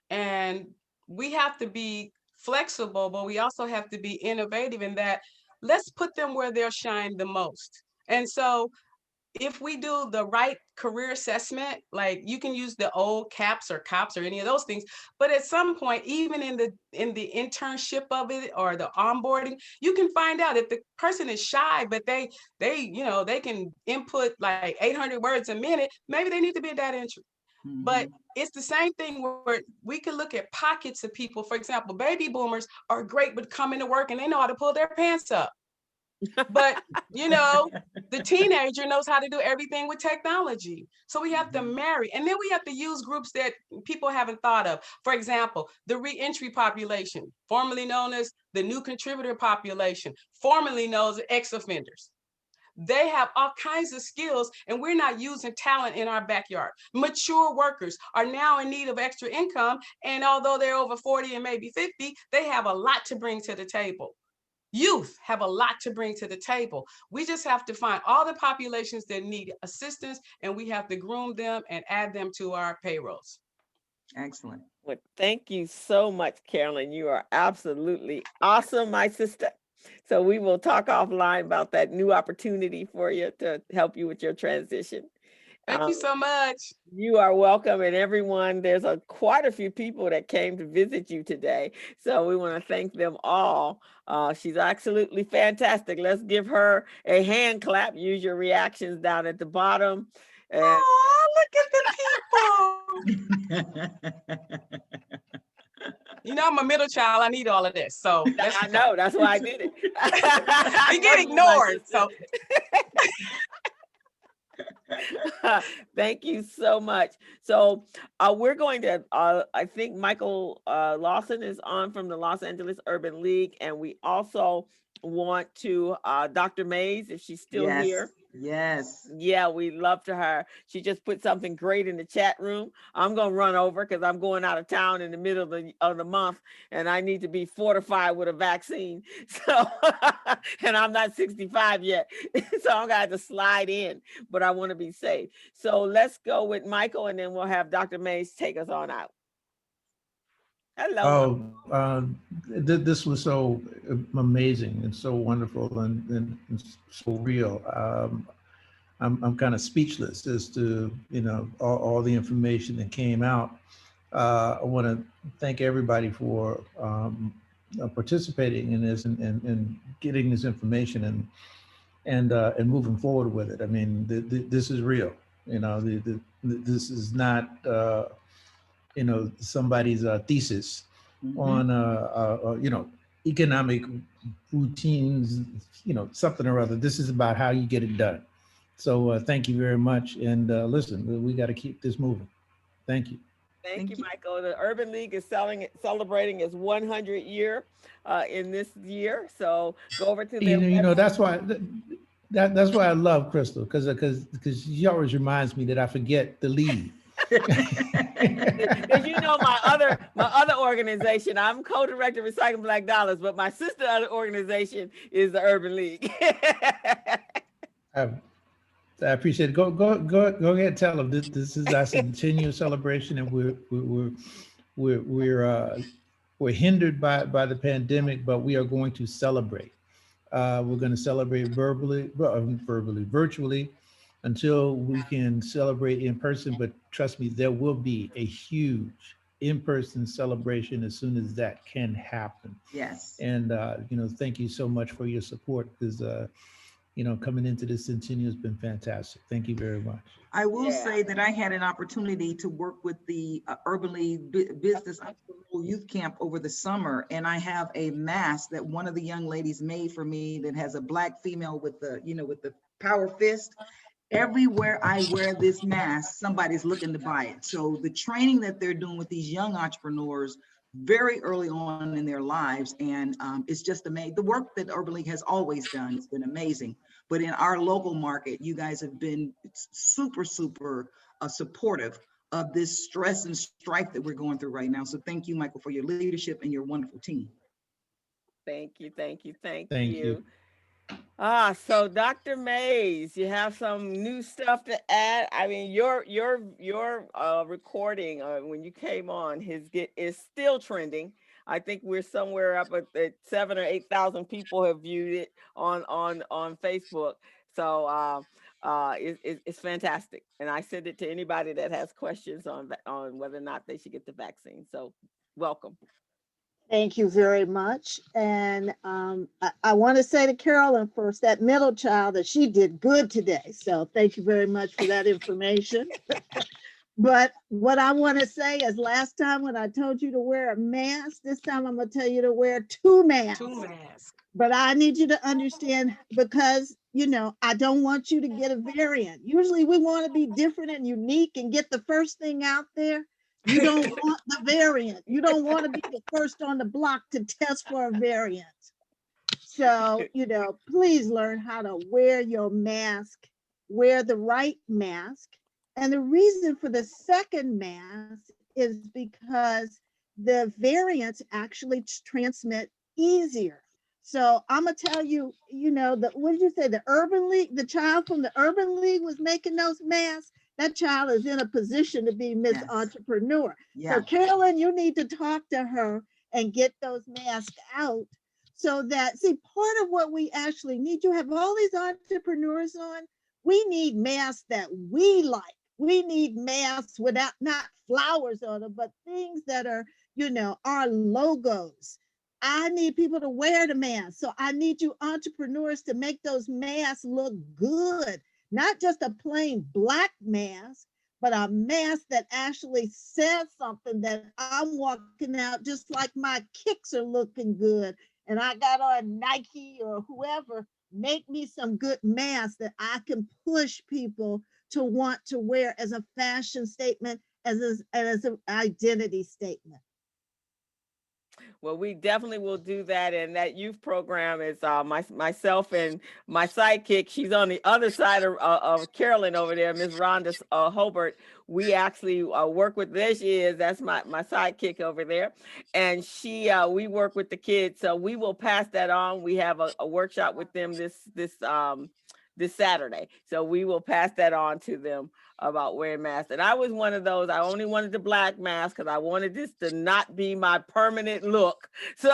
And we have to be flexible, but we also have to be innovative in that let's put them where they'll shine the most. And so if we do the right career assessment, like you can use the old CAPS or COPS or any of those things, but at some point, even in the internship of it or the onboarding, you can find out if the person is shy, but they can input like 800 words a minute, maybe they need to be a data entry. Mm-hmm. But it's the same thing where we can look at pockets of people. For example, baby boomers are great with coming to work and they know how to pull their pants up. But the teenager knows how to do everything with technology. So we have to marry, and then we have to use groups that people haven't thought of. For example, the reentry population, formerly known as the new contributor population, formerly known as ex-offenders. They have all kinds of skills, and we're not using talent in our backyard. Mature workers are now in need of extra income, and although they're over 40 and maybe 50, they have a lot to bring to the table. Youth have a lot to bring to the table. We just have to find all the populations that need assistance, and we have to groom them and add them to our payrolls. Excellent. Well, thank you so much, Carolyn. You are absolutely awesome, my sister. So we will talk offline about that new opportunity for you to help you with your transition. Thank you so much. You are welcome. And everyone, there's quite a few people that came to visit you today. So we want to thank them all. She's absolutely fantastic. Let's give her a hand clap. Use your reactions down at the bottom. And oh, look at the people. I'm a middle child. I need all of this. So I know. That's why I did it. We get ignored. So thank you so much. So we're going to, I think Michael Lawson is on from the Los Angeles Urban League. And we also want to, Dr. Mays, if she's still here. Yes. Yeah, we love to her. She just put something great in the chat room. I'm going to run over because I'm going out of town in the middle of the month, and I need to be fortified with a vaccine. So, and I'm not 65 yet, so I'm going to have to slide in, but I want to be safe. So let's go with Michael, and then we'll have Dr. Mays take us on out. Hello. This was so amazing and so wonderful and so real. I'm kind of speechless as to all the information that came out. I want to thank everybody for participating in this and getting this information and moving forward with it. I mean, this is real. This is not somebody's thesis on economic routines, something or other. This is about how you get it done. So thank you very much. And listen, we got to keep this moving. Thank you. Thank you, Michael. The Urban League is celebrating its 100 year in this year. So go over to their that's why that's why I love Crystal, because she always reminds me that I forget to leave. Because you know my other organization, I'm co-director of Recycling Black Dollars, but my sister other organization is the Urban League. I appreciate it. Go ahead and tell them this is our centennial celebration, and we're hindered by the pandemic, but we are going to celebrate. We're going to celebrate virtually, until we can celebrate in person. But trust me, there will be a huge in-person celebration as soon as that can happen. Yes. And thank you so much for your support, because coming into this centennial has been fantastic. Thank you very much. I will say that I had an opportunity to work with the Urban League Business Entrepreneurial Youth Camp over the summer, and I have a mask that one of the young ladies made for me that has a Black female with the power fist. Everywhere I wear this mask, somebody's looking to buy it. So the training that they're doing with these young entrepreneurs very early on in their lives, and it's just amazing. The work that Urban League has always done has been amazing. But in our local market, you guys have been super supportive of this stress and strife that we're going through right now. So thank you, Michael, for your leadership and your wonderful team. Thank you. Thank you. So Dr. Mays, you have some new stuff to add. I mean, your recording when you came on is still trending. I think we're somewhere up at 7,000 or 8,000 people have viewed it on Facebook. So it's fantastic, and I send it to anybody that has questions on whether or not they should get the vaccine. So welcome. Thank you very much. And I want to say to Carolyn first, that middle child, that she did good today. So thank you very much for that information. But what I want to say is, last time when I told you to wear a mask, this time I'm going to tell you to wear 2 masks. 2 masks. But I need you to understand, because, I don't want you to get a variant. Usually we want to be different and unique and get the first thing out there. You don't want the variant. You don't want to be the first on the block to test for a variant. So, please learn how to wear your mask, wear the right mask. And the reason for the second mask is because the variants actually transmit easier. So I'm gonna tell you, what did you say? The Urban League, the child from the Urban League was making those masks. That child is in a position to be Miss Entrepreneur. Yeah. So Carolyn, you need to talk to her and get those masks out, so that, part of what we actually need, you have all these entrepreneurs on, we need masks that we like. We need masks without, not flowers on them, but things that are, our logos. I need people to wear the mask. So I need you entrepreneurs to make those masks look good. Not just a plain black mask, but a mask that actually says something, that I'm walking out just like my kicks are looking good, and I got on Nike or whoever. Make me some good masks that I can push people to want to wear as a fashion statement, as an identity statement. Well, we definitely will do that. And that youth program is myself and my sidekick. She's on the other side of Carolyn over there, Ms. Rhonda Hobart. We actually work with, there she is, that's my sidekick over there. And we work with the kids. So we will pass that on. We have a workshop with them this Saturday. So we will pass that on to them about wearing masks. And I was one of those, I only wanted the black mask because I wanted this to not be my permanent look. So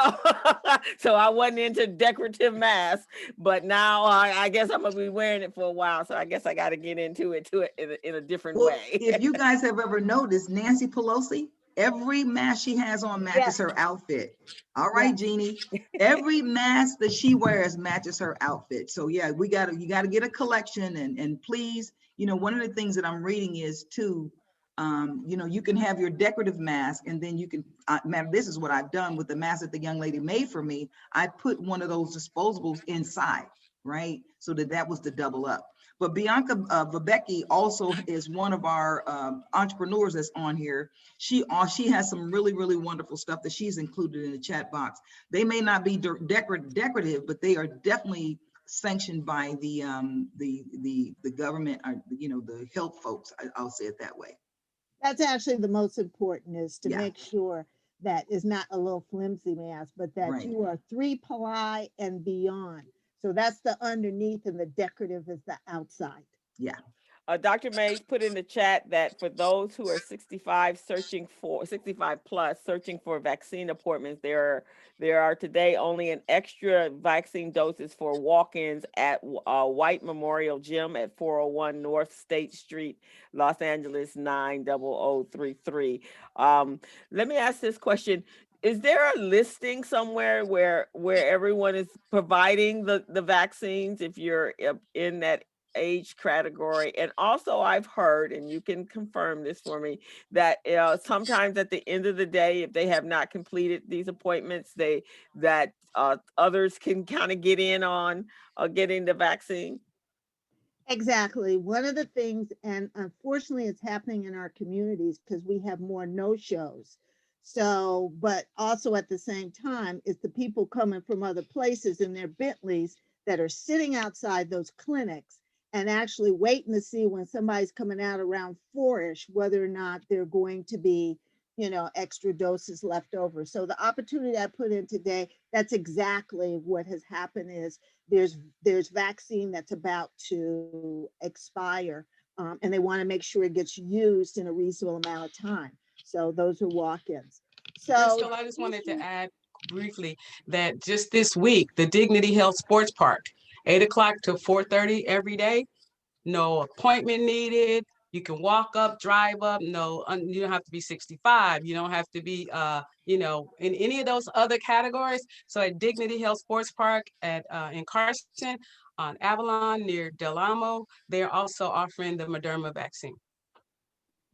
so I wasn't into decorative masks, but now I guess I'm gonna be wearing it for a while. So I guess I got to get into it in a different way. If you guys have ever noticed, Nancy Pelosi, every mask she has on matches her outfit. All right, Jeannie. Every mask that she wears matches her outfit. So yeah, you gotta get a collection, and please, one of the things that I'm reading is too, you can have your decorative mask, and then you can, this is what I've done with the mask that the young lady made for me. I put one of those disposables inside, right? So that was the double up. But Bianca Vivecki also is one of our entrepreneurs that's on here. She has some really, really wonderful stuff that she's included in the chat box. They may not be decorative, but they are definitely sanctioned by the government, or the health folks. I'll say it that way. That's actually the most important, is to Yeah. make sure that is not a little flimsy mask, but that Right. you are 3-ply and beyond. So that's the underneath, and the decorative is the outside. Yeah. Dr. Mays put in the chat that for those who are 65 65 plus searching for vaccine appointments, there are today only an extra vaccine doses for walk-ins at White Memorial Gym at 401 North State Street, Los Angeles 90033. Let me ask this question. Is there a listing somewhere where everyone is providing the vaccines if you're in that age category? And also I've heard, and you can confirm this for me, that sometimes at the end of the day, if they have not completed these appointments, that others can kind of get in on getting the vaccine. Exactly. One of the things, and unfortunately it's happening in our communities because we have more no-shows. So, but also at the same time, it's the people coming from other places in their Bentleys that are sitting outside those clinics and actually waiting to see when somebody's coming out around 4-ish, whether or not they're going to be, extra doses left over. So the opportunity I put in today, that's exactly what has happened. Is there's vaccine that's about to expire, and they want to make sure it gets used in a reasonable amount of time. So those are walk-ins. So Crystal, I just wanted to add briefly that just this week, the Dignity Health Sports Park, 8 o'clock to 4:30 every day, no appointment needed. You can walk up, drive up. No, you don't have to be 65. You don't have to be, in any of those other categories. So at Dignity Health Sports Park in Carson on Avalon near Del Amo, they're also offering the Moderna vaccine.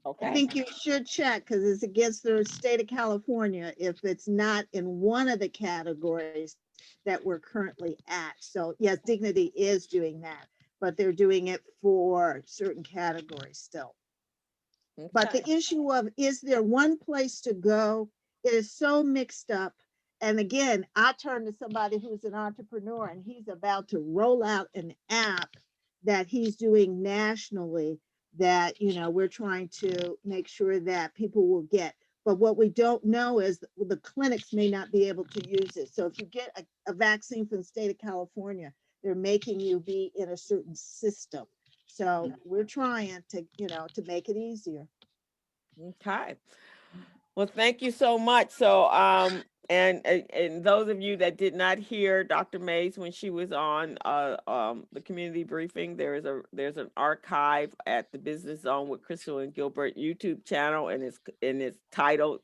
I Okay. think you should check, because it's against the state of California if it's not in one of the categories that we're currently at. So yes, Dignity is doing that, but they're doing it for certain categories still. But the Okay. issue of, is there one place to go? It is so mixed up. And again, I turn to somebody who's an entrepreneur, and he's about to roll out an app that he's doing nationally that, we're trying to make sure that people will get. But what we don't know is the clinics may not be able to use it. So if you get a vaccine from the state of California, they're making you be in a certain system. So we're trying to, to make it easier. Okay. Well, thank you so much. So, and those of you that did not hear Dr. Mays when she was on the community briefing, there's an archive at the Business Zone with Crystal and Gilbert YouTube channel, and it's titled.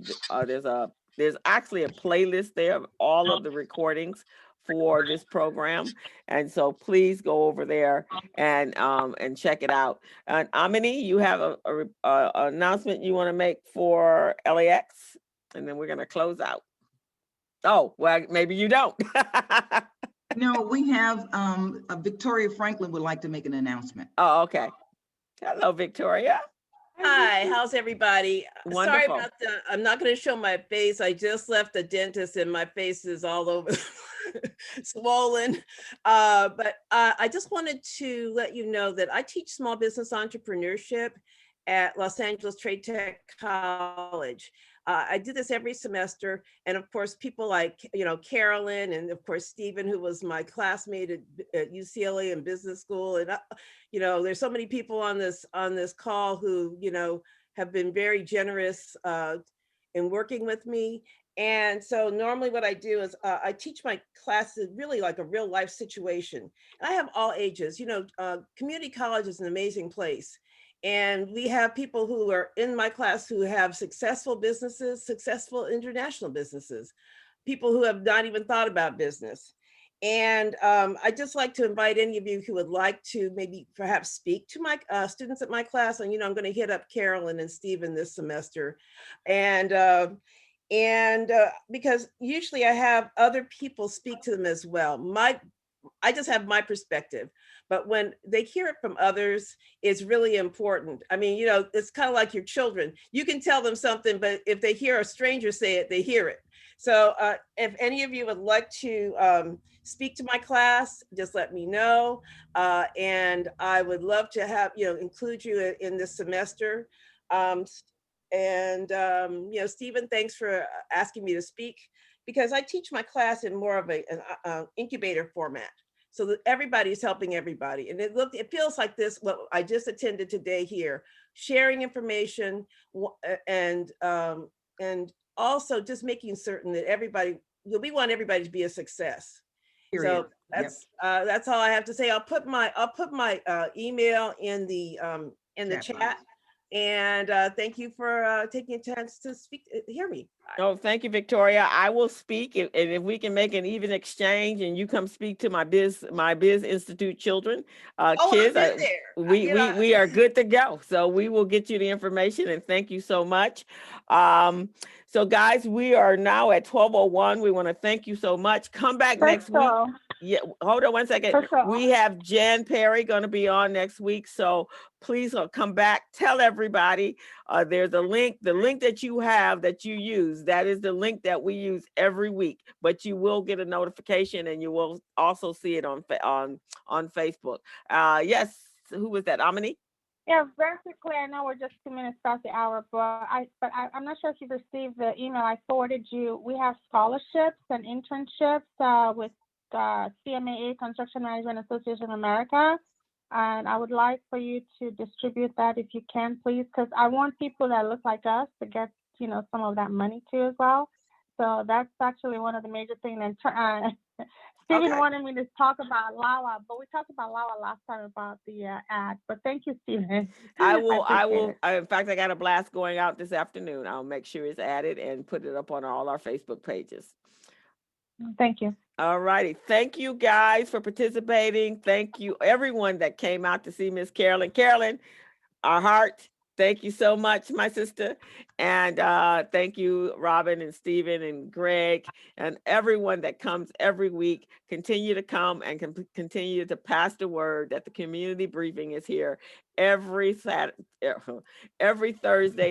There's actually a playlist there of all of the recordings for this program, and so please go over there and check it out. And Amini, you have a announcement you want to make for LAX, and then we're going to close out. Oh, well, maybe you don't. No, we have Victoria Franklin would like to make an announcement. Oh, okay. Hello, Victoria. Hi, how's everybody? Sorry Wonderful. about that. I'm not going to show my face. I just left the dentist and my face is all over swollen. But I just wanted to let you know that I teach small business entrepreneurship at Los Angeles Trade Tech College. I do this every semester. And of course, people like, Carolyn, and of course, Stephen, who was my classmate at UCLA in business school. And, there's so many people on this call who, have been very generous in working with me. And so normally what I do is I teach my classes really like a real life situation. And I have all ages. Community college is an amazing place. And we have people who are in my class who have successful businesses, successful international businesses, people who have not even thought about business. And I'd just like to invite any of you who would like to maybe perhaps speak to my students at my class. And, I'm going to hit up Carolyn and Stephen this semester. And because usually I have other people speak to them as well. I just have my perspective, but when they hear it from others, it's really important. I mean, it's kind of like your children. You can tell them something, but if they hear a stranger say it, they hear it. So if any of you would like to speak to my class, just let me know. And I would love to have, include you in this semester. And, you know, Stephen, thanks for asking me to speak, because I teach my class in more of an incubator format, so that everybody's helping everybody. And it feels like this, what I just attended today here, sharing information and also just making certain that everybody, we want everybody to be a success. Period. So that's all I have to say. I'll put my email in the chat. And thank you for taking a chance to speak, hear me. Oh, thank you, Victoria. I will speak, and if we can make an even exchange, and you come speak to my Biz Institute children, kids, I've been there. we are good to go. So we will get you the information, and thank you so much. So guys, we are now at 12:01. We want to thank you so much. Come back next week. Yeah, hold on one second. We have Jan Perry going to be on next week. So please come back. Tell everybody there's a link. The link that you have that you use, that is the link that we use every week. But you will get a notification, and you will also see it on Facebook. Yes, who was that? Amini? Yeah, very quickly. I know we're just 2 minutes past the hour, but I'm not sure if you've received the email I forwarded you. We have scholarships and internships with CMAA, Construction Management Association of America, and I would like for you to distribute that if you can, please, because I want people that look like us to get, you know, some of that money too as well. So that's actually one of the major things. And Stephen wanted me to talk about LAWA, but we talked about LAWA last time about the ad. But thank you, Stephen. I will. In fact, I got a blast going out this afternoon. I'll make sure it's added and put it up on all our Facebook pages. Thank you. All righty. Thank you guys for participating. Thank you everyone that came out to see Miss Carolyn. Carolyn, our heart. Thank you so much, my sister. And thank you, Robin and Stephen and Greg and everyone that comes every week. Continue to come and continue to pass the word that the community briefing is here every Thursday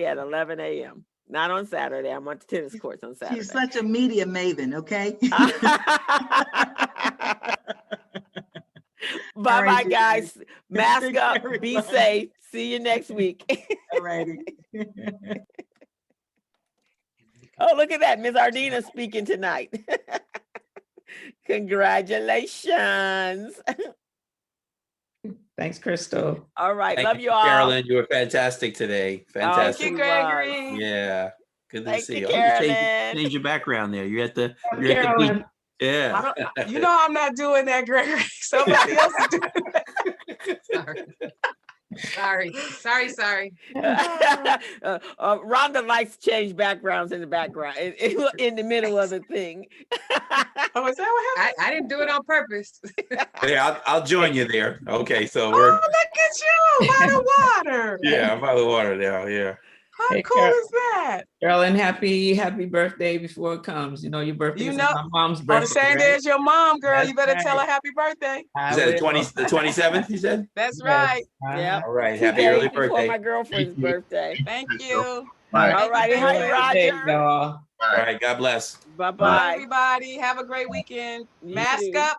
at 11 a.m. Not on Saturday. I'm on the tennis courts on Saturday. She's such a media maven, okay? Bye-bye, right, guys. Mask up. Be safe. See you next week. All righty. Oh, look at that. Miss Ardina speaking tonight. Congratulations. Thanks, Crystal. All right. Thank Love you all. Carolyn, you were fantastic today. Fantastic. Thank you, Gregory. Yeah. Good to Thank see you, you. Carolyn. Change your background there. You're at the Carolyn. beach. Yeah. You know I'm not doing that, Gregory. Somebody else is doing that. Sorry. Rhonda likes to change backgrounds in the background, in the middle of the thing. Oh, is that what happened? I didn't do it on purpose. Yeah, I'll join you there. Okay, so Oh, we're look at you by the water. yeah, I'm by the water now. Yeah. How Hey, cool is that? Carolyn, happy birthday before it comes. You know your birthday You is know, my mom's on birthday. the same day right? as your mom, girl. That's You better tell her right. happy birthday. I Is that the will. 27th, you said? That's Yes. right. Yeah. All right. 2 Happy days early before birthday. my girlfriend's Thank you. birthday. Thank you. All righty. Thank Hey, you. Roger. Y'all. All right. God bless. Bye-bye. Bye, everybody. Have a great weekend. You Mask too. up.